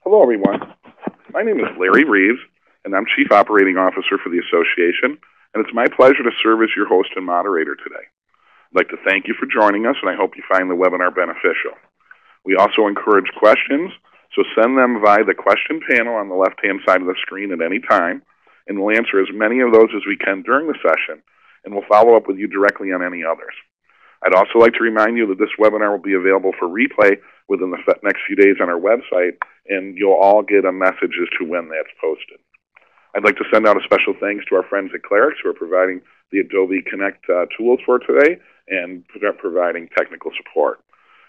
Hello, everyone. My name is Larry Reeves, and I'm Chief Operating Officer for the Association, and it's my pleasure to serve as your host and moderator today. I'd like to thank you for joining us, and I hope you find the webinar beneficial. We also encourage questions, so send them via the question panel on the left-hand side of the screen at any time, and we'll answer as many of those as we can during the session, and we'll follow up with you directly on any others. I'd also like to remind you that this webinar will be available for replay within the next few days on our website, and you'll all get a message as to when that's posted. I'd like to send out a special thanks to our friends at Clarix who are providing the Adobe Connect tools for today and providing technical support.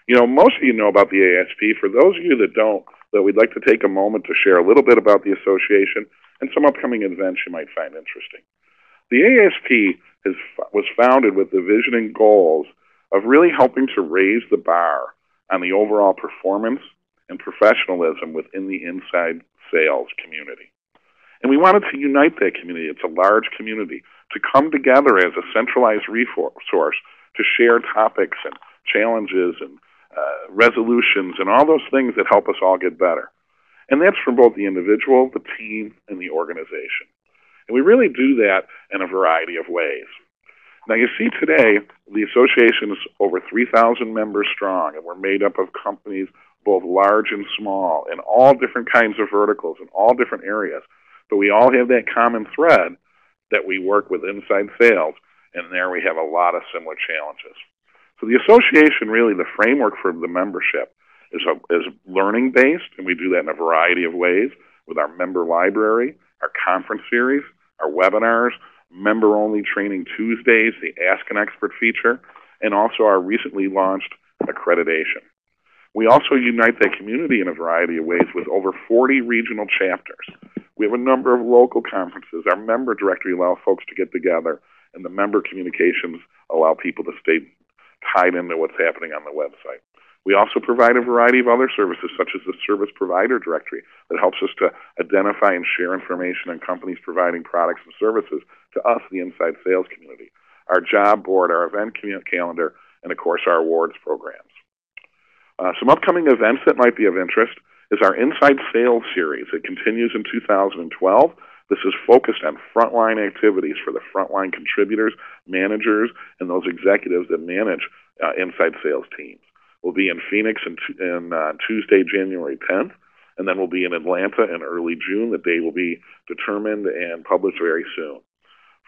You know, most of you know about the AISP. For those of you that don't, we'd like to take a moment to share a little bit about the association and some upcoming events you might find interesting. The AISP was founded with the vision and goals of really helping to raise the bar on the overall performance and professionalism within the inside sales community. And we wanted to unite that community. It's a large community to come together as a centralized resource to share topics and challenges and resolutions and all those things that help us all get better. And that's for both the individual, the team, and the organization. And we really do that in a variety of ways. Now, you see today, the association is over 3,000 members strong, and we're made up of companies both large and small in all different kinds of verticals in all different areas. But we all have that common thread that we work with inside sales, and there we have a lot of similar challenges. So the association, really, the framework for the membership is learning-based, and we do that in a variety of ways with our member library, our conference series, our webinars, member-only training Tuesdays, the Ask an Expert feature, and also our recently launched accreditation. We also unite that community in a variety of ways with over 40 regional chapters. We have a number of local conferences. Our member directory allows folks to get together, and the member communications allow people to stay tied into what's happening on the website. We also provide a variety of other services, such as the service provider directory that helps us to identify and share information on companies providing products and services to us, the inside sales community, our job board, our event calendar, and, of course, our awards programs. Some upcoming events that might be of interest is our Inside Sales series. It continues in 2012. This is focused on frontline activities for the frontline contributors, managers, and those executives that manage inside sales teams. We'll be in Phoenix on Tuesday, January 10th, and then we'll be in Atlanta in early June. The date will be determined and published very soon.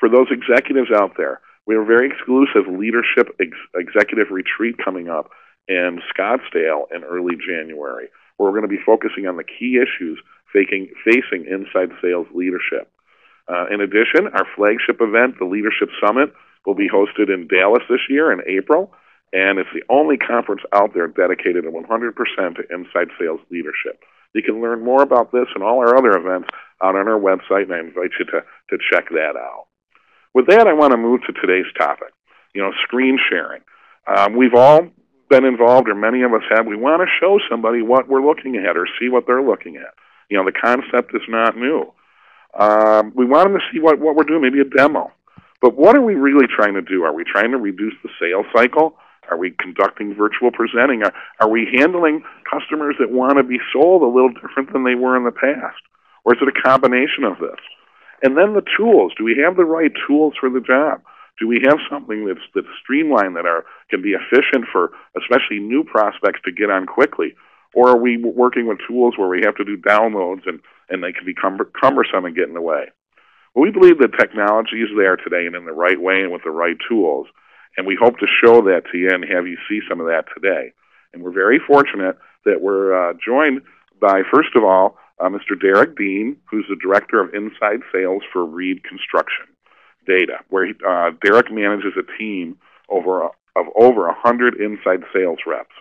For those executives out there, we have a very exclusive leadership executive retreat coming up in Scottsdale in early January, where we're going to be focusing on the key issues facing inside sales leadership. In addition, our flagship event, the Leadership Summit, will be hosted in Dallas this year in April, and it's the only conference out there dedicated 100% to inside sales leadership. You can learn more about this and all our other events out on our website, and I invite you to check that out. With that, I want to move to today's topic, screen sharing. We've all been involved, or many of us have. We want to show somebody what we're looking at or see what they're looking at. The concept is not new. We want them to see what we're doing, maybe a demo. But what are we really trying to do? Are we trying to reduce the sales cycle? Are we conducting virtual presenting? Are we handling customers that want to be sold a little different than they were in the past? Or is it a combination of this? And then the tools. Do we have the right tools for the job? Do we have something that's streamlined that can be efficient for especially new prospects to get on quickly? Or are we working with tools where we have to do downloads and they can be cumbersome and get in the way? Well, we believe that technology is there today and in the right way and with the right tools. And we hope to show that to you and have you see some of that today. And we're very fortunate that we're joined by, first of all, Mr. Derek Dean, who's the Director of Inside Sales for Reed Construction Data, where Derek manages a team of over 100 inside sales reps.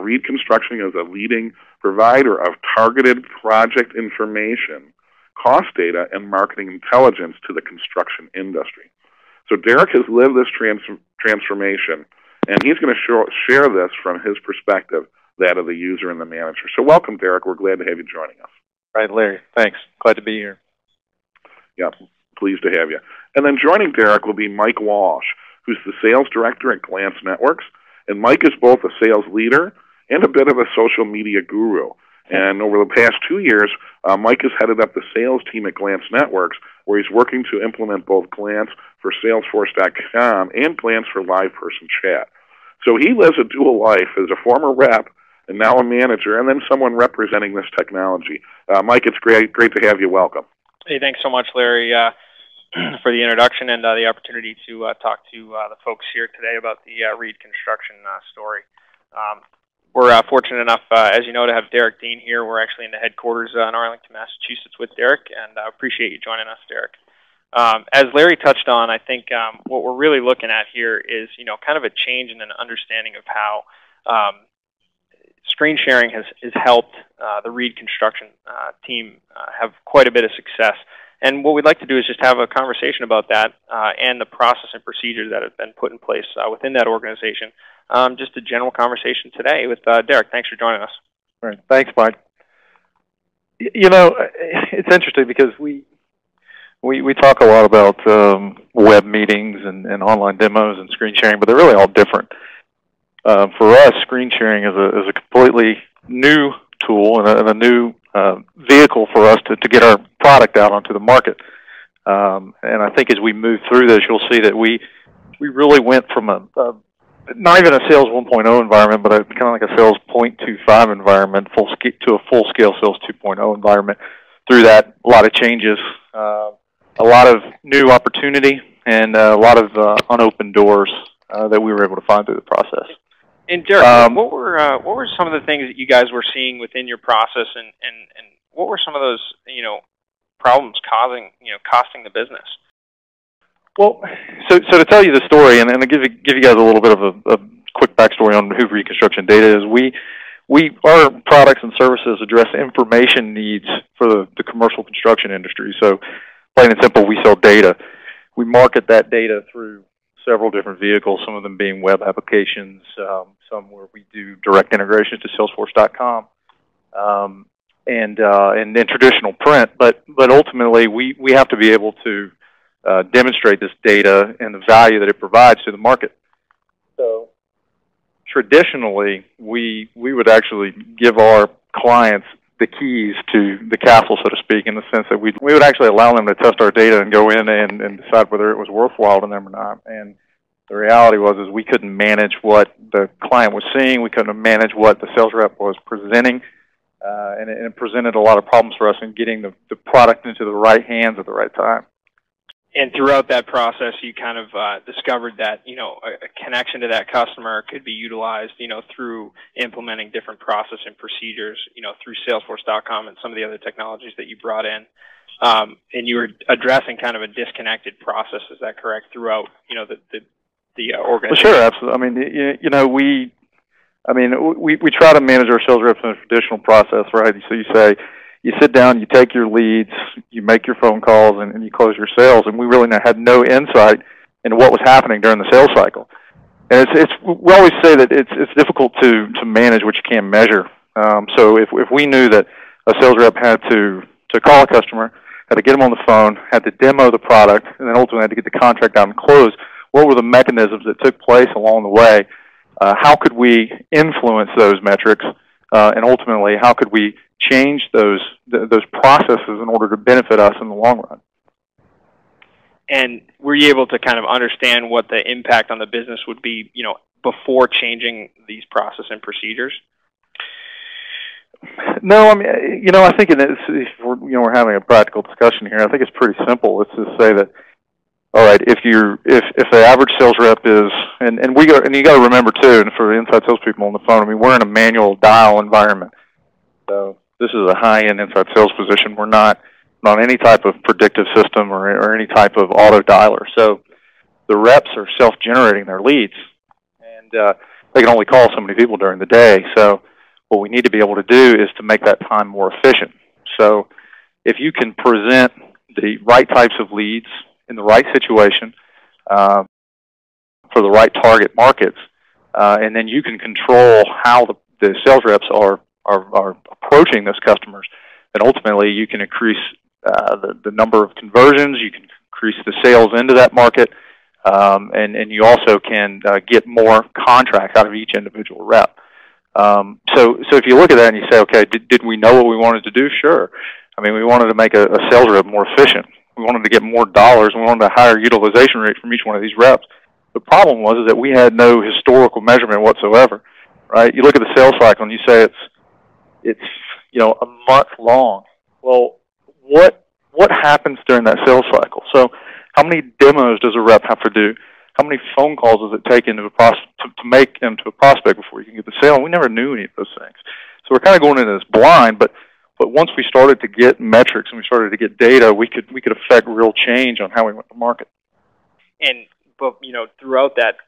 Reed Construction is a leading provider of targeted project information, cost data, and marketing intelligence to the construction industry. So Derek has lived this transformation, and he's going to share this from his perspective, that of the user and the manager. So welcome, Derek. We're glad to have you joining us. Right, Larry. Thanks. Glad to be here. Yeah, pleased to have you. And then joining Derek will be Mike Walsh, who's the sales director at Glance Networks. And Mike is both a sales leader and a bit of a social media guru. And over the past 2 years, Mike has headed up the sales team at Glance Networks, where he's working to implement both Glance for Salesforce.com and Glance for Live Person Chat. So he lives a dual life as a former rep and now a manager, and then someone representing this technology. Mike, it's great to have you. Welcome. Hey, thanks so much, Larry, for the introduction and the opportunity to talk to the folks here today about the Reed Construction story. We're fortunate enough, as you know, to have Derek Dean here. We're actually in the headquarters in Arlington, Massachusetts with Derek, and I appreciate you joining us, Derek. As Larry touched on, I think what we're really looking at here is, kind of a change in an understanding of how screen sharing has helped the Reed Construction team have quite a bit of success. And what we'd like to do is just have a conversation about that and the process and procedures that have been put in place within that organization. Just a general conversation today with Derek. Thanks for joining us. All right. Thanks, Mike. It's interesting because we talk a lot about web meetings and online demos and screen sharing, but they're really all different. For us, screen sharing is a completely new tool and a new vehicle for us to get our product out onto the market. And I think as we move through this, you'll see that we really went from not even a sales 1.0 environment, but kind of like a sales 0.25 environment to a full-scale sales 2.0 environment. Through that, a lot of changes, a lot of new opportunity, and a lot of unopened doors that we were able to find through the process. And Derek, what were some of the things that you guys were seeing within your process, and what were some of those problems costing the business? Well, so to tell you the story, and to give you guys a little bit of a quick backstory on who Reconstruction Data is, our products and services address information needs for the commercial construction industry. So, plain and simple, we sell data. We market that data through several different vehicles, some of them being web applications, some where we do direct integrations to Salesforce.com, and then traditional print. But ultimately, we have to be able to demonstrate this data and the value that it provides to the market. So traditionally, we would actually give our clients the keys to the castle, so to speak, in the sense that we would actually allow them to test our data and go in and decide whether it was worthwhile to them or not. And the reality was we couldn't manage what the client was seeing. We couldn't manage what the sales rep was presenting. And it presented a lot of problems for us in getting the product into the right hands at the right time. And throughout that process, you kind of discovered that, a connection to that customer could be utilized, through implementing different process and procedures, through Salesforce.com and some of the other technologies that you brought in. And you were addressing kind of a disconnected process, is that correct, throughout, the organization? Well, sure, absolutely. I mean, we try to manage our sales reps in a traditional process, right? So you sit down, you take your leads, you make your phone calls, and you close your sales. And we really had no insight into what was happening during the sales cycle. And we always say that it's difficult to manage what you can't measure. So if we knew that a sales rep had to call a customer, had to get them on the phone, had to demo the product, and then ultimately had to get the contract out and close, what were the mechanisms that took place along the way? How could we influence those metrics? And ultimately, how could we change those processes in order to benefit us in the long run? And were you able to kind of understand what the impact on the business would be, before changing these process and procedures? No, I mean, I think if we're having a practical discussion here, I think it's pretty simple. It's to say that, all right, if the average sales rep is, and you got to remember too, and for inside salespeople on the phone, I mean, we're in a manual dial environment. So this is a high-end inside sales position. We're not on any type of predictive system or any type of auto dialer. So the reps are self-generating their leads, and they can only call so many people during the day. So what we need to be able to do is to make that time more efficient. So if you can present the right types of leads in the right situation for the right target markets, and then you can control how the sales reps are approaching those customers, then ultimately you can increase the number of conversions, you can increase the sales into that market, and you also can get more contracts out of each individual rep. So if you look at that and you say, okay, did we know what we wanted to do? Sure. I mean, we wanted to make a sales rep more efficient. We wanted to get more dollars. We wanted a higher utilization rate from each one of these reps. The problem was is that we had no historical measurement whatsoever, right? You look at the sales cycle and you say it's a month long. Well, what happens during that sales cycle? So how many demos does a rep have to do? How many phone calls does it take to make into a prospect before you can get the sale? And we never knew any of those things. So we're kind of going into this blind, but once we started to get metrics and we started to get data, we could affect real change on how we went to market. But throughout that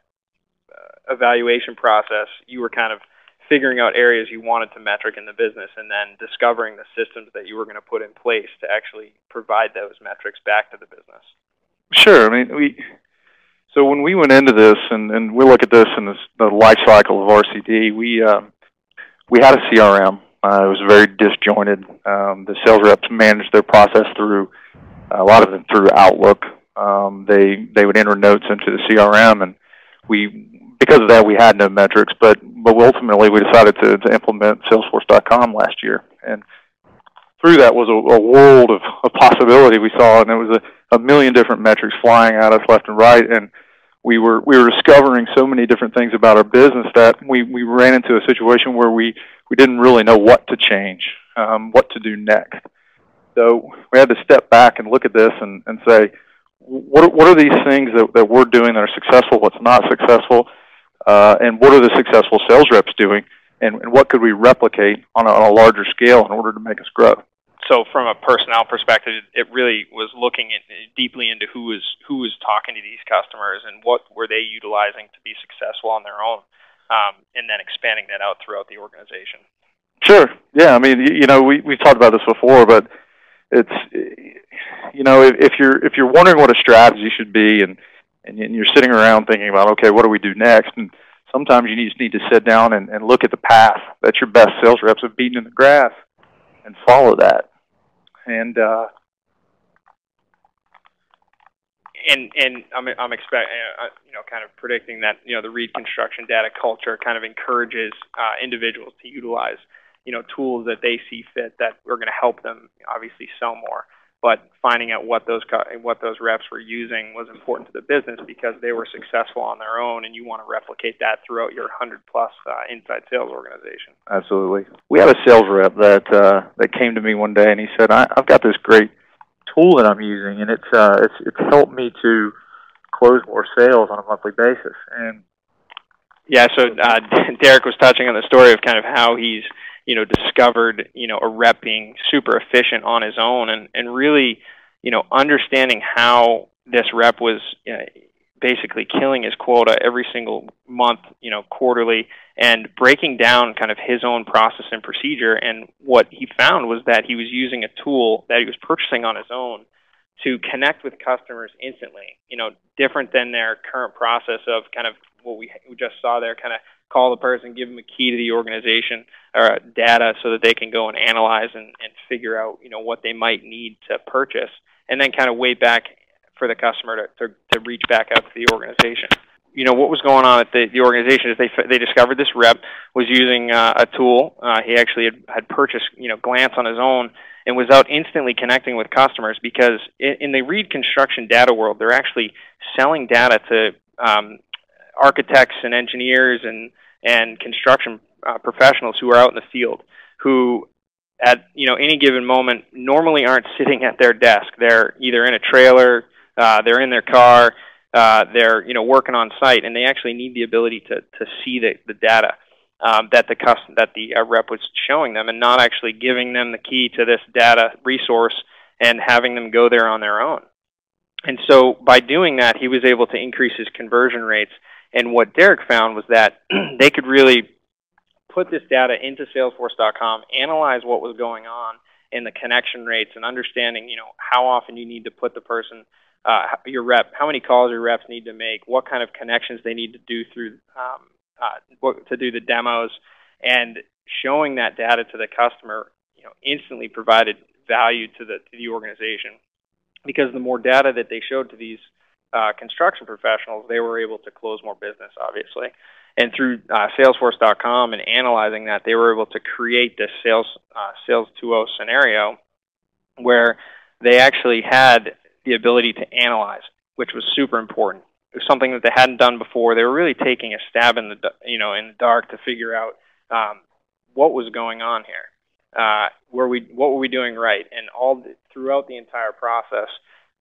evaluation process, you were kind of figuring out areas you wanted to metric in the business, and then discovering the systems that you were going to put in place to actually provide those metrics back to the business. Sure. I mean, so when we went into this, and we look at this in the life cycle of RCD, we had a CRM. It was very disjointed. The sales reps managed their process through a lot of it through Outlook. They would enter notes into the CRM, and because of that, we had no metrics. But ultimately, we decided to implement Salesforce.com last year, and through that was a world of possibility we saw, and it was a million different metrics flying at us left and right, and we were discovering so many different things about our business that we ran into a situation where we didn't really know what to change, what to do next. So we had to step back and look at this and say, what are these things that we're doing that are successful, what's not successful, and what are the successful sales reps doing, and what could we replicate on a larger scale in order to make us grow? So from a personnel perspective, it really was looking deeply into who was talking to these customers and what were they utilizing to be successful on their own, and then expanding that out throughout the organization. Sure. Yeah. I mean, we've talked about this before, but it's, if you're wondering what a strategy should be, and you're sitting around thinking about, okay, what do we do next? And sometimes you just need to sit down and look at the path that your best sales reps have beaten in the grass and follow that. And I'm expecting, kind of predicting that, the Reed construction data culture kind of encourages individuals to utilize, tools that they see fit that are going to help them obviously sell more. But finding out what those reps were using was important to the business because they were successful on their own, and you want to replicate that throughout your 100+ inside sales organization. Absolutely. We had a sales rep that came to me one day, and he said, "I've got this great tool that I'm using, and it's helped me to close more sales on a monthly basis." And yeah, so Derek was touching on the story of kind of how he's discovered, a rep being super efficient on his own, and really, understanding how this rep was basically killing his quota every single month, quarterly, and breaking down kind of his own process and procedure. And what he found was that he was using a tool that he was purchasing on his own to connect with customers instantly, different than their current process of kind of what we just saw there, kind of call the person, give them a key to the organization or data so that they can go and analyze and figure out, what they might need to purchase, and then kind of wait back for the customer to reach back out to the organization. What was going on at the organization is they discovered this rep was using a tool. He actually had purchased, Glance on his own, and was out instantly connecting with customers because in the Reed construction data world, they're actually selling data to architects and engineers and construction professionals who are out in the field, who at any given moment normally aren't sitting at their desk. They're either in a trailer, they're in their car, they're working on site, and they actually need the ability to see the data that the rep was showing them, and not actually giving them the key to this data resource and having them go there on their own. And so by doing that, he was able to increase his conversion rates. And what Derek found was that they could really put this data into Salesforce.com, analyze what was going on in the connection rates, and understanding, how often you need to put the person, your rep, how many calls your reps need to make, what kind of connections they need to do through to do the demos, and showing that data to the customer, instantly provided value to the organization, because the more data that they showed to these construction professionals, they were able to close more business, obviously. And through Salesforce.com and analyzing that, they were able to create this Sales 2.0 scenario where they actually had the ability to analyze, which was super important. It was something that they hadn't done before. They were really taking a stab in the in the dark to figure out what was going on here. What were we doing right? And throughout the entire process,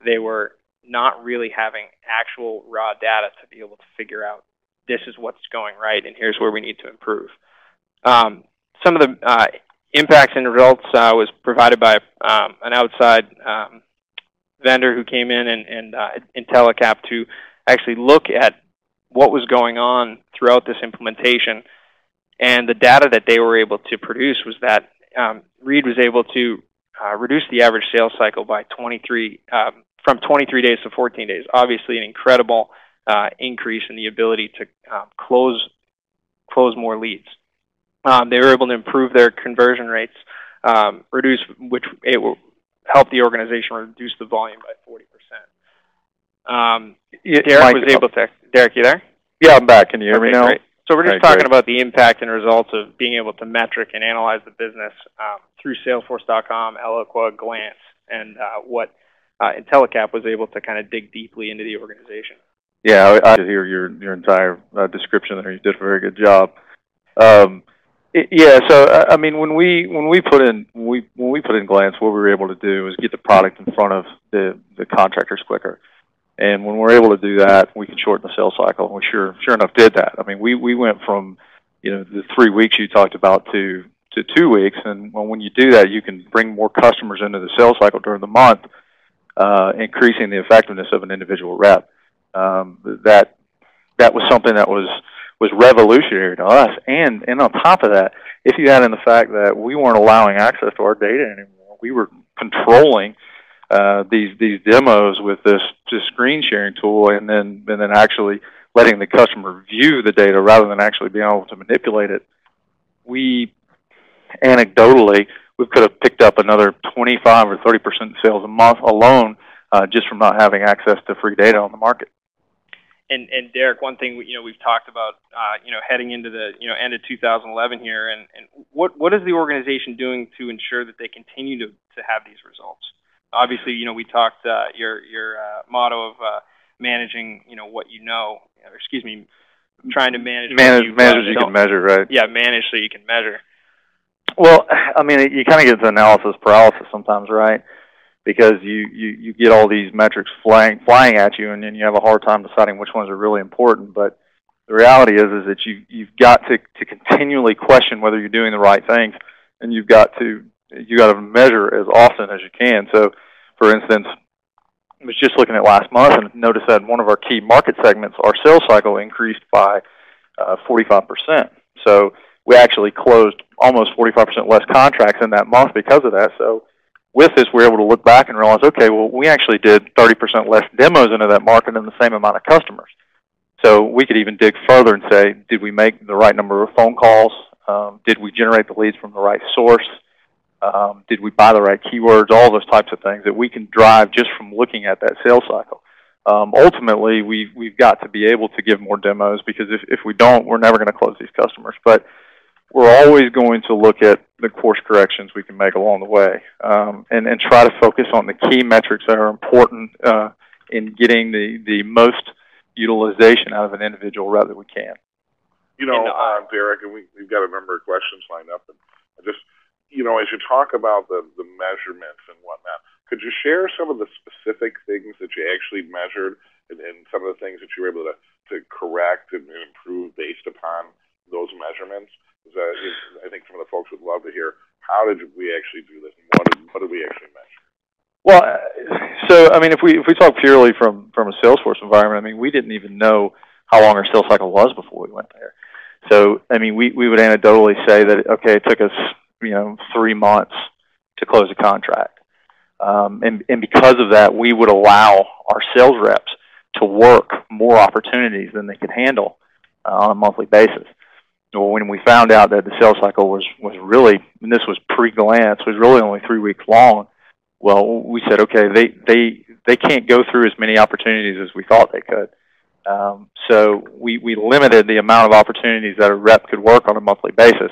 they were not really having actual raw data to be able to figure out this is what's going right, and here's where we need to improve. Some of the impacts and results was provided by an outside vendor who came in and Intellicap to actually look at what was going on throughout this implementation. And the data that they were able to produce was that Reed was able to reduce the average sales cycle by from 23 days to 14 days. Obviously, an incredible increase in the ability to close more leads. They were able to improve their conversion rates, which it will help the organization reduce the volume by 40%. Derek was able to. Derek, you there? Yeah, I'm back. Can you hear me now? Great. So we're just talking about the impact and results of being able to metric and analyze the business through Salesforce.com, Eloqua, Glance, and what Intellicap was able to kind of dig deeply into the organization. Yeah, I did hear your entire description there. You did a very good job. Yeah, so I mean, when we put in Glance, what we were able to do is get the product in front of the contractors quicker. And when we're able to do that, we can shorten the sales cycle. And we sure enough did that. I mean, we went from the 3 weeks you talked about to 2 weeks, and when you do that, you can bring more customers into the sales cycle during the month, increasing the effectiveness of an individual rep. That was something that was revolutionary to us. And on top of that, if you add in the fact that we weren't allowing access to our data anymore, we were controlling these demos with this screen sharing tool, and then actually letting the customer view the data rather than actually being able to manipulate it. We anecdotally could have picked up another 25 or 30% sales a month alone just from not having access to free data on the market. And Derek, one thing we've talked about heading into the end of 2011 here, and what is the organization doing to ensure that they continue to have these results? Obviously, we talked your motto of managing what you know, or excuse me, trying to manage what you can measure, right? Yeah, manage so you can measure. Well, I mean, you kind of get to analysis paralysis sometimes, right? Because you get all these metrics flying at you, and then you have a hard time deciding which ones are really important. But the reality is that you've got to continually question whether you're doing the right things, and you got to measure as often as you can. So, for instance, I was just looking at last month and noticed that in one of our key market segments, our sales cycle increased by 45%. So we actually closed almost 45% less contracts in that month because of that. So with this, we're able to look back and realize, okay, well, we actually did 30% less demos into that market and the same amount of customers. So we could even dig further and say, did we make the right number of phone calls? Did we generate the leads from the right source? Did we buy the right keywords? All those types of things that we can drive just from looking at that sales cycle. Ultimately, we've got to be able to give more demos, because if we don't, we're never going to close these customers. But we're always going to look at the course corrections we can make along the way, and try to focus on the key metrics that are important in getting the most utilization out of an individual rep that we can. Derek, and we've got a number of questions lined up, and just as you talk about the measurements and whatnot, could you share some of the specific things that you actually measured and some of the things that you were able to correct and improve based upon those measurements? I think some of the folks would love to hear, how did we actually do this, and what did we actually measure? Well, so I mean, if we talk purely from a Salesforce environment, I mean, we didn't even know how long our sales cycle was before we went there. So I mean, we would anecdotally say that, okay, it took us 3 months to close a contract, and because of that, we would allow our sales reps to work more opportunities than they could handle on a monthly basis. Well, when we found out that the sales cycle was really, and this was pre-Glance, was really only 3 weeks long, well, we said, okay, they can't go through as many opportunities as we thought they could. So we limited the amount of opportunities that a rep could work on a monthly basis.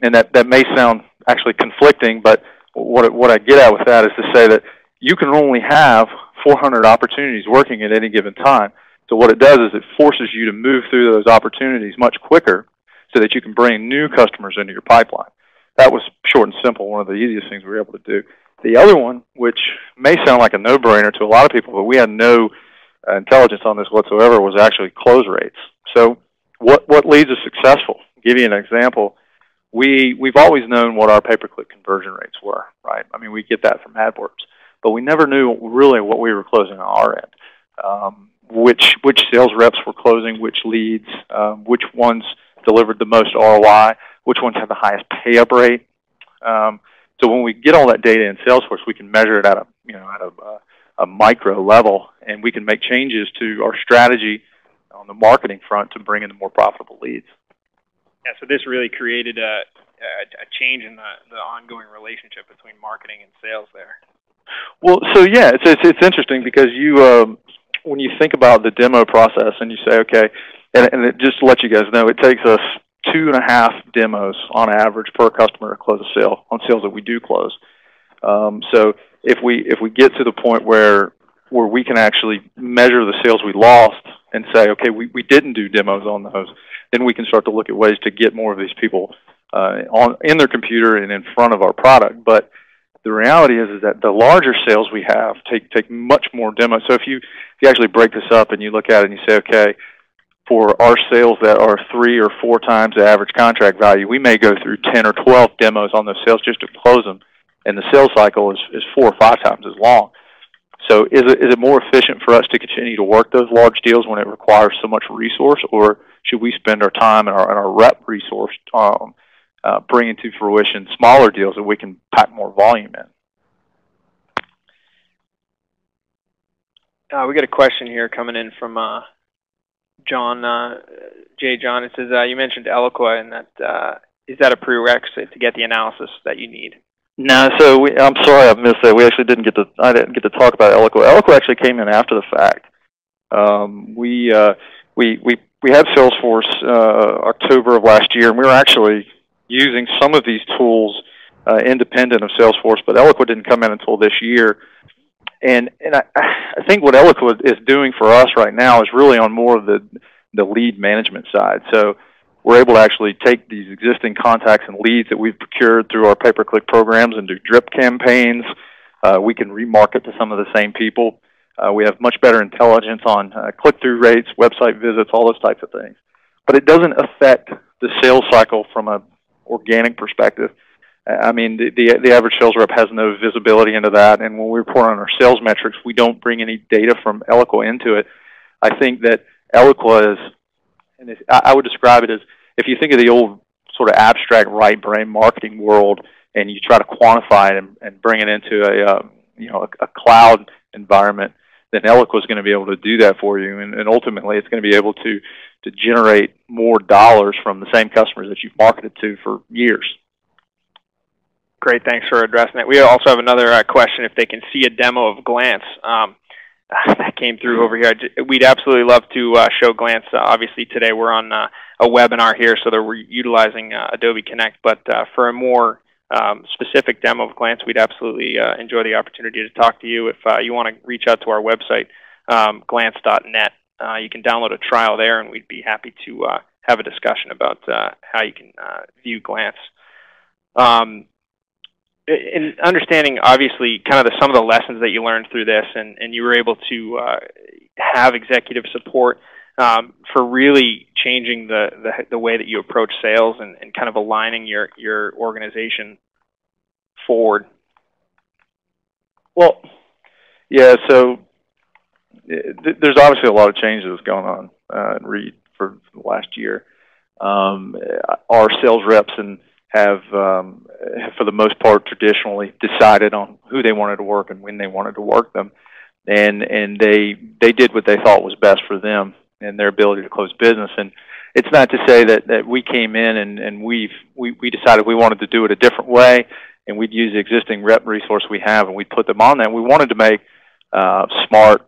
And that may sound actually conflicting, but what I get at with that is to say that you can only have 400 opportunities working at any given time. So what it does is it forces you to move through those opportunities much quicker so that you can bring new customers into your pipeline. That was short and simple, one of the easiest things we were able to do. The other one, which may sound like a no-brainer to a lot of people, but we had no intelligence on this whatsoever, was actually close rates. So what leads us successful? I'll give you an example. We've always known what our pay-per-click conversion rates were, right? I mean, we get that from AdWords, but we never knew really what we were closing on our end. Which sales reps were closing, which leads, which ones delivered the most ROI, which ones had the highest pay-up rate. So when we get all that data in Salesforce, we can measure it at a micro level, and we can make changes to our strategy on the marketing front to bring in the more profitable leads. Yeah, so this really created a change in the ongoing relationship between marketing and sales there. Well, so yeah, it's interesting because you when you think about the demo process and you say, okay, and it, just to let you guys know, it takes us 2.5 demos on average per customer to close a sale on sales that we do close. So if we get to the point where we can actually measure the sales we lost and say, okay, we didn't do demos on those, then we can start to look at ways to get more of these people in their computer and in front of our product. But the reality is that the larger sales we have take much more demos. So if you actually break this up and you look at it and you say, okay, for our sales that are 3 or 4 times the average contract value, we may go through 10 or 12 demos on those sales just to close them, and the sales cycle is 4 or 5 times as long. So is it more efficient for us to continue to work those large deals when it requires so much resource, or should we spend our time and our rep resource bringing to fruition smaller deals that we can pack more volume in? We got a question here coming in from John. John, it says, you mentioned Eloqua, and that is that a prerequisite to get the analysis that you need? No, so I'm sorry I missed that. We actually I didn't get to talk about Eloqua. Eloqua actually came in after the fact. We had Salesforce October of last year, and we were actually using some of these tools independent of Salesforce, but Eloqua didn't come in until this year. And I think what Eloqua is doing for us right now is really on more of the lead management side. So we're able to actually take these existing contacts and leads that we've procured through our pay-per-click programs and do drip campaigns. We can remarket to some of the same people. We have much better intelligence on click-through rates, website visits, all those types of things. But it doesn't affect the sales cycle from an organic perspective. I mean, the average sales rep has no visibility into that, and when we report on our sales metrics, we don't bring any data from Eloqua into it. I think that Eloqua is, and I would describe it as, if you think of the old sort of abstract right brain marketing world, and you try to quantify it and bring it into a cloud environment, then Eloqua is going to be able to do that for you, and ultimately it's going to be able to generate more dollars from the same customers that you've marketed to for years. Great, thanks for addressing that. We also have another question, if they can see a demo of Glance. That came through over here. We'd absolutely love to show Glance. Obviously today we're on a webinar here, so we're utilizing Adobe Connect, but for a more specific demo of Glance, we'd absolutely enjoy the opportunity to talk to you. If you want to reach out to our website, glance.net, you can download a trial there, and we'd be happy to have a discussion about how you can view Glance. In understanding, obviously, kind of some of the lessons that you learned through this, and you were able to have executive support for really changing the way that you approach sales and kind of aligning your organization forward. Well, yeah, so there's obviously a lot of changes going on at Reed for the last year. Our sales reps have, for the most part, traditionally decided on who they wanted to work and when they wanted to work them, and they did what they thought was best for them and their ability to close business. And it's not to say that we came in and we decided we wanted to do it a different way, and we'd use the existing rep resource we have and we'd put them on that. We wanted to make smart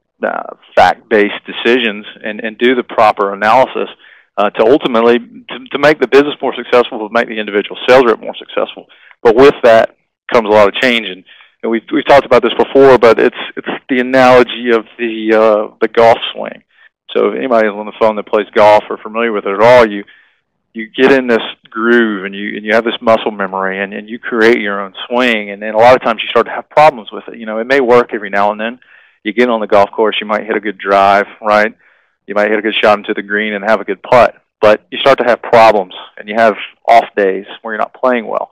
fact-based decisions and do the proper analysis to ultimately to make the business more successful, to make the individual sales rep more successful. But with that comes a lot of change, and we've talked about this before, but it's the analogy of the golf swing. So if anybody on the phone that plays golf or familiar with it at all, you get in this groove and you have this muscle memory and you create your own swing, and then a lot of times you start to have problems with it. You know, it may work every now and then. You get on the golf course, you might hit a good drive, right? You might hit a good shot into the green and have a good putt, but you start to have problems and you have off days where you're not playing well.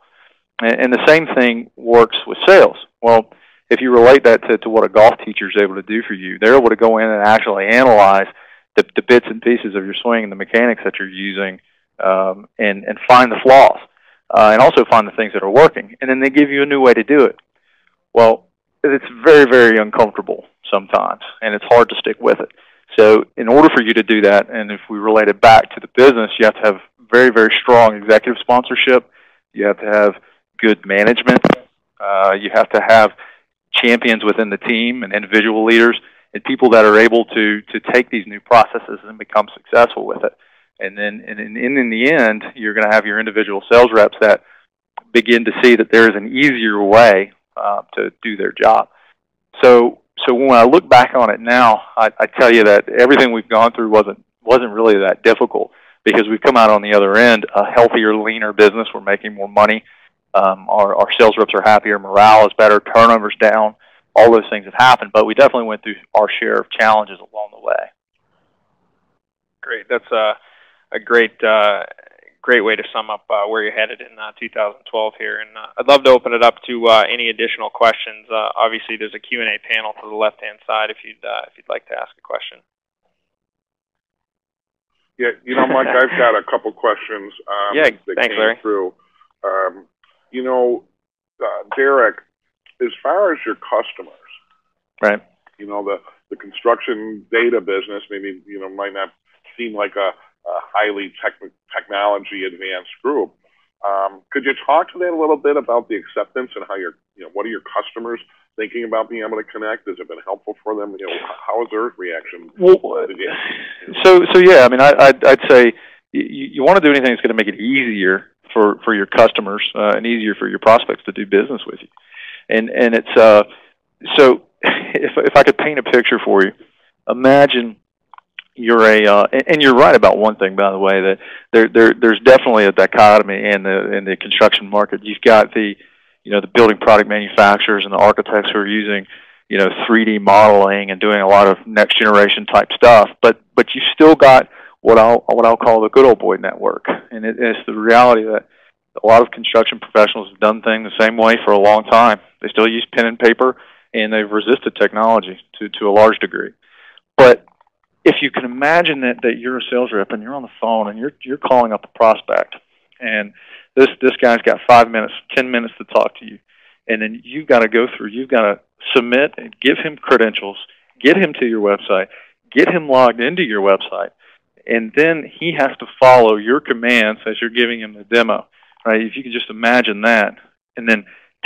And the same thing works with sales. Well, if you relate that to what a golf teacher is able to do for you, they're able to go in and actually analyze the bits and pieces of your swing and the mechanics that you're using, and find the flaws, and also find the things that are working. And then they give you a new way to do it. Well, it's very, very uncomfortable sometimes, and it's hard to stick with it. So in order for you to do that, and if we relate it back to the business, you have to have very, very strong executive sponsorship. You have to have good management. You have to have champions within the team and individual leaders and people that are able to take these new processes and become successful with it. And then in the end, you're going to have your individual sales reps that begin to see that there is an easier way to do their job. So when I look back on it now, I tell you that everything we've gone through wasn't really that difficult, because we've come out on the other end a healthier, leaner business. We're making more money. Our sales reps are happier. Morale is better. Turnover's down. All those things have happened, but we definitely went through our share of challenges along the way. Great. That's a great way to sum up where you're headed in 2012 here. And I'd love to open it up to any additional questions. Obviously, there's a Q&A panel to the left-hand side if you'd like to ask a question. Yeah, you know, Mike, I've got a couple questions that thanks, came Larry. through. You know, Derek, as far as your customers, right? You know, the construction data business maybe, you know, might not seem like a highly technology advanced group. Could you talk to that a little bit about the acceptance and how what are your customers thinking about being able to connect? Has it been helpful for them? You know, how is their reaction? Well, so yeah, I mean, I'd say you want to do anything that's going to make it easier for your customers and easier for your prospects to do business with you. And it's so if I could paint a picture for you, imagine you're and you're right about one thing, by the way, that there's definitely a dichotomy in the construction market. You've got the building product manufacturers and the architects who are using 3D modeling and doing a lot of next generation type stuff, but you've still got what I'll call the good old boy network, and it's the reality that a lot of construction professionals have done things the same way for a long time. They still use pen and paper, and they've resisted technology to a large degree. But if you can imagine that you're a sales rep and you're on the phone and you're calling up a prospect, and this guy's got 5 minutes, 10 minutes to talk to you, and then you've got to go through, you've got to submit and give him credentials, get him to your website, get him logged into your website, and then he has to follow your commands as you're giving him the demo. Right? If you can just imagine that, and then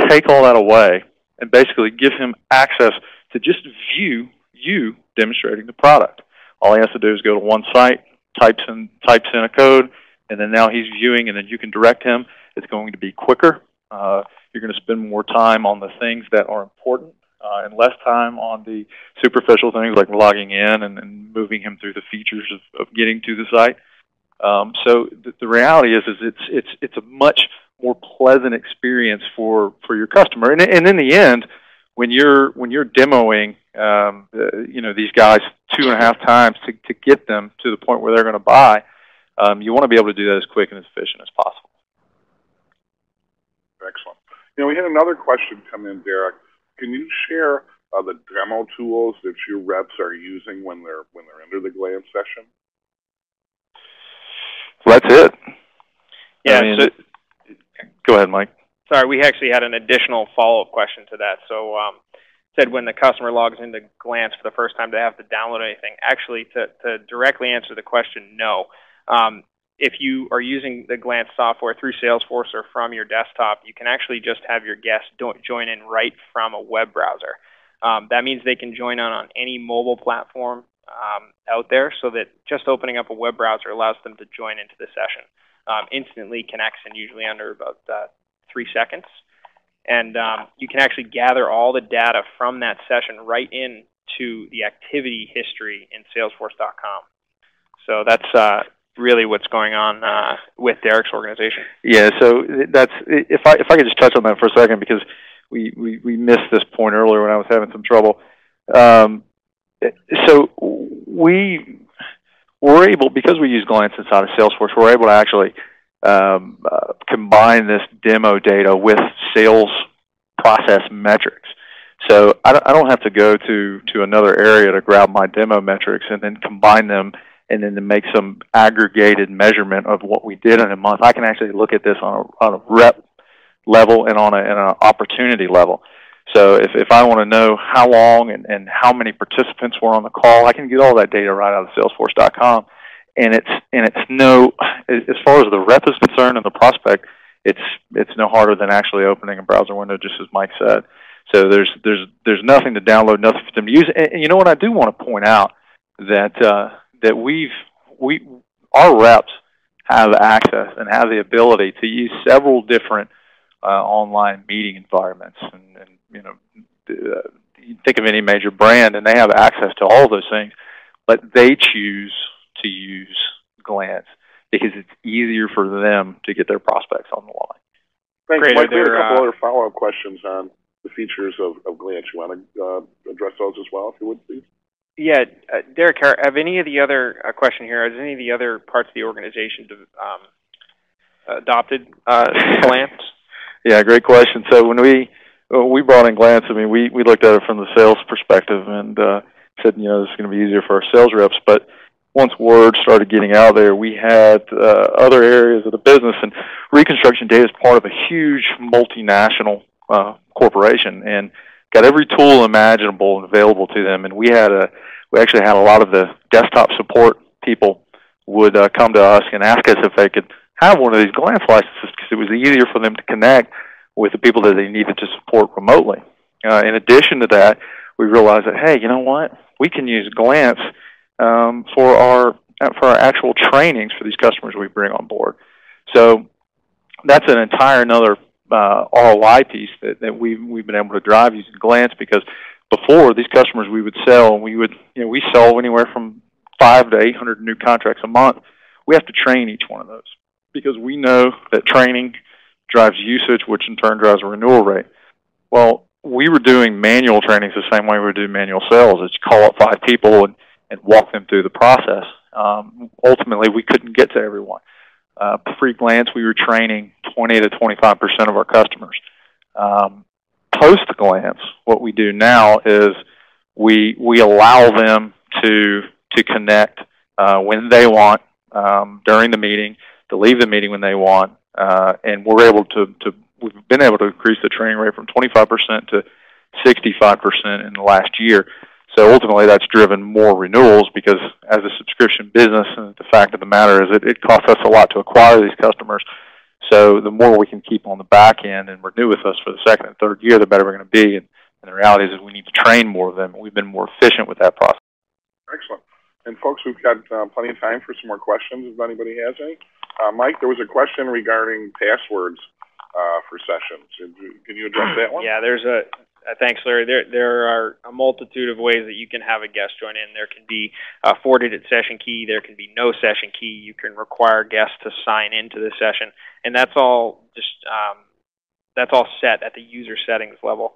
take all that away and basically give him access to just view you demonstrating the product. All he has to do is go to one site, types in a code, and then now he's viewing, and then you can direct him. It's going to be quicker. You're going to spend more time on the things that are important and less time on the superficial things like logging in and moving him through the features of getting to the site. So the reality is it's a much more pleasant experience for your customer. And in the end, when you're demoing these guys 2.5 times to get them to the point where they're going to buy, you want to be able to do that as quick and as efficient as possible. Excellent. We had another question come in, Derek. Can you share the demo tools that your reps are using when they're into the glance session? Well, that's it. Yeah. Go ahead, Mike. Sorry, we actually had an additional follow-up question to that. So said when the customer logs into Glance for the first time, they have to download anything. Actually, to directly answer the question, no. If you are using the Glance software through Salesforce or from your desktop, you can actually just have your guests join in right from a web browser. That means they can join on any mobile platform out there, so that just opening up a web browser allows them to join into the session. Instantly connects in usually under about 3 seconds. And you can actually gather all the data from that session right into the activity history in Salesforce.com. So that's really what's going on with Derek's organization. Yeah, so that's, if I could just touch on that for a second, because we missed this point earlier when I was having some trouble. So we're able, because we use Glance inside of Salesforce, we're able to actually combine this demo data with sales process metrics. So I don't have to go to another area to grab my demo metrics and then combine them and then to make some aggregated measurement of what we did in a month. I can actually look at this on a rep level and on an opportunity level. So if I want to know how long and how many participants were on the call, I can get all that data right out of Salesforce.com. And it's no, as far as the rep is concerned and the prospect, it's no harder than actually opening a browser window, just as Mike said. So there's nothing to download, nothing for them to use. And you know what, I do want to point out that our reps have access and have the ability to use several different online meeting environments, and you know, you think of any major brand and they have access to all those things, but they choose to use Glance because it's easier for them to get their prospects on the line. Thanks, Mike. We had a couple other follow-up questions on the features of Glance. You want to address those as well, if you would, please? Yeah, Derek, have any of the other question here? Has any of the other parts of the organization adopted Glance? Yeah, great question. So when we brought in Glance, I mean, we looked at it from the sales perspective and said, you know, this is going to be easier for our sales reps. But once word started getting out there, we had other areas of the business, and Reconstruction Data is part of a huge multinational corporation and got every tool imaginable and available to them. And we actually had a lot of the desktop support people would come to us and ask us if they could have one of these Glance licenses, because it was easier for them to connect with the people that they needed to support remotely. In addition to that, we realized that, hey, you know what? We can use Glance for our actual trainings for these customers we bring on board. So that's an entire another ROI piece that we've been able to drive using Glance, because before, these customers we would sell, and we sell anywhere from 500 to 800 new contracts a month. We have to train each one of those, because we know that training drives usage, which in turn drives a renewal rate. Well, we were doing manual trainings the same way we do manual sales. It's call up 5 people and walk them through the process. Ultimately, we couldn't get to everyone. Pre-Glance, we were training 20 to 25% of our customers. Post-Glance, what we do now is we allow them to connect when they want during the meeting, to leave the meeting when they want, and we've been able to increase the training rate from 25% to 65% in the last year. So ultimately, that's driven more renewals, because as a subscription business, and the fact of the matter is it costs us a lot to acquire these customers. So the more we can keep on the back end and renew with us for the second and third year, the better we're going to be. And the reality is we need to train more of them. We've been more efficient with that process. Excellent. And folks, we've got plenty of time for some more questions if anybody has any. Mike, there was a question regarding passwords for sessions. Can you address that one? Yeah, there's thanks, Larry. There are a multitude of ways that you can have a guest join in. There can be a 4-digit session key. There can be no session key. You can require guests to sign into the session, and that's all just that's all set at the user settings level.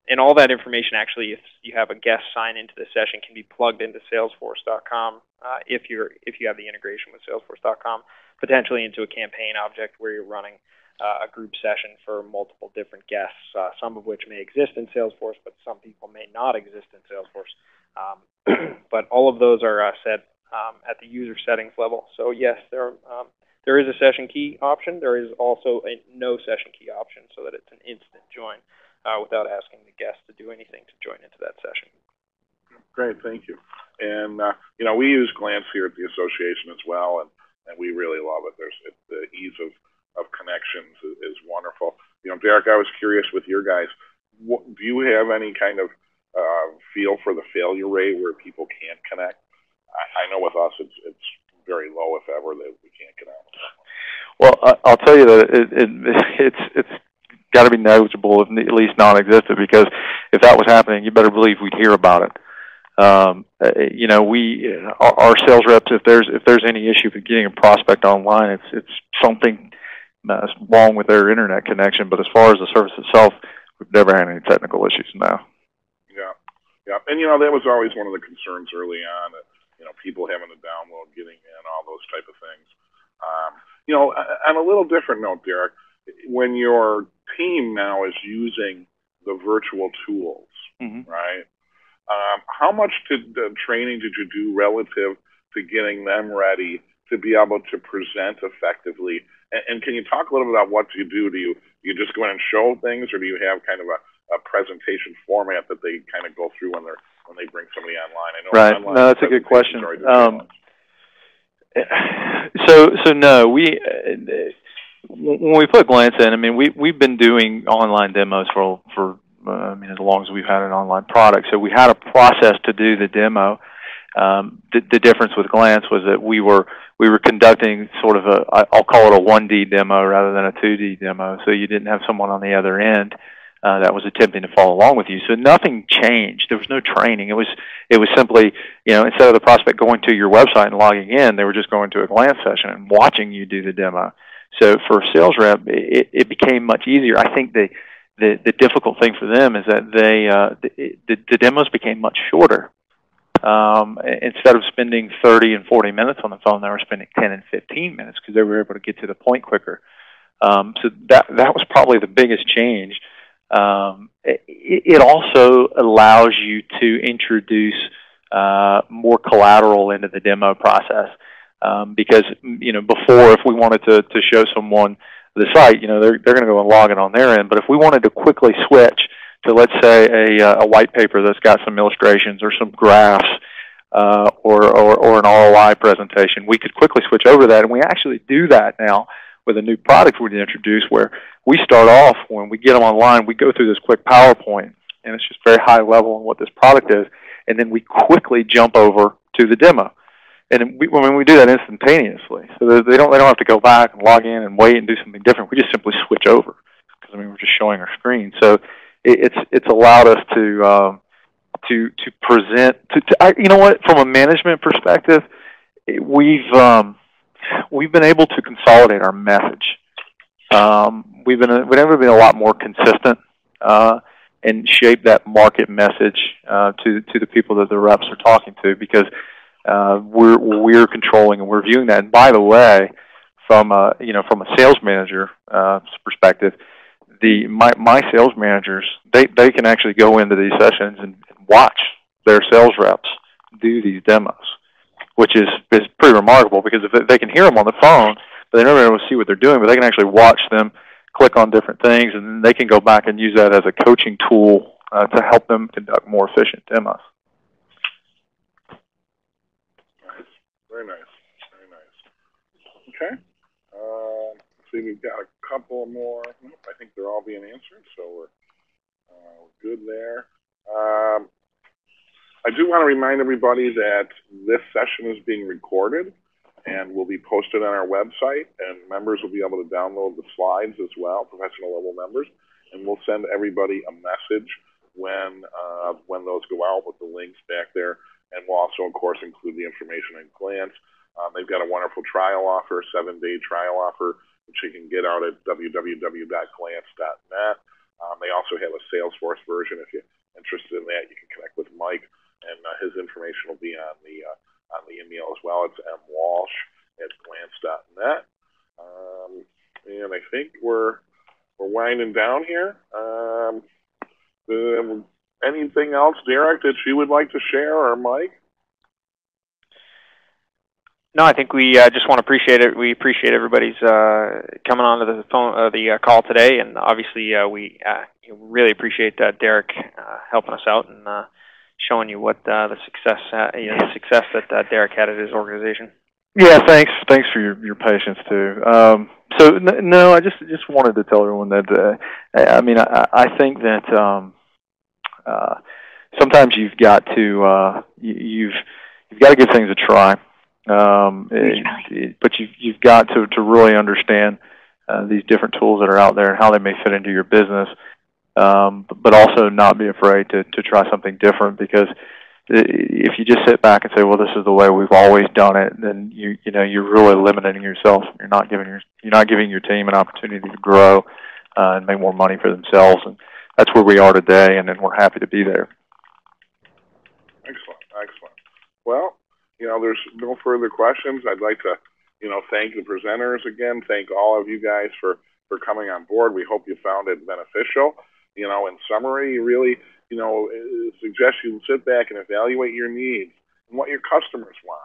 And all that information, actually, if you have a guest sign into the session, can be plugged into Salesforce.com if you have the integration with Salesforce.com, potentially into a campaign object where you're running a group session for multiple different guests, some of which may exist in Salesforce, but some people may not exist in Salesforce. But all of those are set at the user settings level. So yes, there is a session key option. There is also a no session key option, so that it's an instant join without asking the guest to do anything to join into that session. Great, thank you. And you know, we use Glance here at the association as well, and we really love it. The ease of connections is wonderful. You know, Derek, I was curious with your guys, do you have any kind of feel for the failure rate where people can't connect? I know with us it's very low, if ever, that we can't get out. Well, I'll tell you that it's got to be negligible, if at least non-existent, because if that was happening, you better believe we'd hear about it. You know, our sales reps, if there's any issue with getting a prospect online, it's something wrong with their internet connection. But as far as the service itself, we've never had any technical issues now. Yeah, and you know, that was always one of the concerns early on. You know, people having to download, getting in, all those type of things. You know, on a little different note, Derek, when your team now is using the virtual tools, right? How much training did you do relative to getting them ready to be able to present effectively? And can you talk a little bit about what you do? Do you just go in and show things, or do you have kind of a presentation format that they kind of go through when they bring somebody online? I know right. Online no, that's a good question. So no, when we put Glance in, I mean, we've been doing online demos for I mean, as long as we've had an online product. So we had a process to do the demo. The difference with Glance was that we were conducting sort of I'll call it a 1D demo rather than a 2D demo. So you didn't have someone on the other end that was attempting to follow along with you. So nothing changed. There was no training. It was simply, you know, instead of the prospect going to your website and logging in, they were just going to a Glance session and watching you do the demo. So for a sales rep, it became much easier. I think the difficult thing for them is that the demos became much shorter. Instead of spending 30 and 40 minutes on the phone, they were spending 10 and 15 minutes because they were able to get to the point quicker. So that was probably the biggest change. It also allows you to introduce more collateral into the demo process, because, you know, before, if we wanted to show someone the site, you know, they're going to go and log it on their end. But if we wanted to quickly switch to, let's say, a white paper that's got some illustrations or some graphs or an ROI presentation, we could quickly switch over to that. And we actually do that now with a new product we introduce, where we start off, when we get them online, we go through this quick PowerPoint, and it's just very high level on what this product is, and then we quickly jump over to the demo. And when we do that instantaneously, so they don't have to go back and log in and wait and do something different. We just simply switch over, because I mean, we're just showing our screen. So it's allowed us to present you know what, from a management perspective, we've been able to consolidate our message. We've never been a lot more consistent and shape that market message to the people that the reps are talking to, because we're controlling and we're viewing that. And by the way, from a sales manager perspective, my sales managers, they can actually go into these sessions and watch their sales reps do these demos, which is pretty remarkable, because if they can hear them on the phone, but they're never able to see what they're doing, but they can actually watch them click on different things, and then they can go back and use that as a coaching tool to help them conduct more efficient demos. Nice. Very nice. Very nice. Okay. See, we've got a couple more. I think they're all being answered, so we're good there. I do want to remind everybody that this session is being recorded and will be posted on our website, and members will be able to download the slides as well, professional level members, and we'll send everybody a message when those go out with the links back there, and we'll also, of course, include the information in Glance. They've got a wonderful trial offer, 7-day trial offer, which you can get out at www.glance.net. They also have a Salesforce version. If you're interested in that, you can connect with Mike, and his information will be on the email as well. It's mwalsh@glance.net. And I think we're winding down here. Anything else, Derek, that you would like to share, or Mike? No, I think we just want to appreciate it. We appreciate everybody's coming on to the phone, the call today, and obviously we really appreciate Derek helping us out and showing you what the success that Derek had at his organization. Yeah, thanks for your patience too. So no, I just wanted to tell everyone that I mean, I think that sometimes you've got to you've got to give things a try, but you've got to really understand these different tools that are out there and how they may fit into your business, but also not be afraid to try something different, because if you just sit back and say, well, this is the way we've always done it, then you're really limiting yourself. You're not giving your team an opportunity to grow and make more money for themselves, and that's where we are today, and we're happy to be there. Excellent, excellent. Well, there's no further questions. I'd like to, thank the presenters again. Thank all of you guys for coming on board. We hope you found it beneficial. In summary, really, suggest you sit back and evaluate your needs and what your customers want.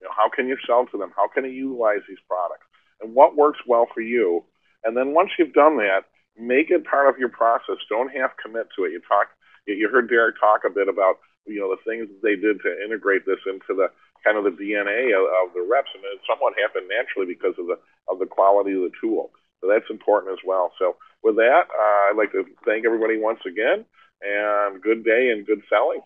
How can you sell to them? How can you utilize these products? And what works well for you? And then once you've done that, make it part of your process. Don't half commit to it. You heard Derek talk a bit about the things that they did to integrate this into the kind of the DNA of the reps, and it somewhat happened naturally because of the quality of the tool. So that's important as well. So with that, I'd like to thank everybody once again, and good day and good selling.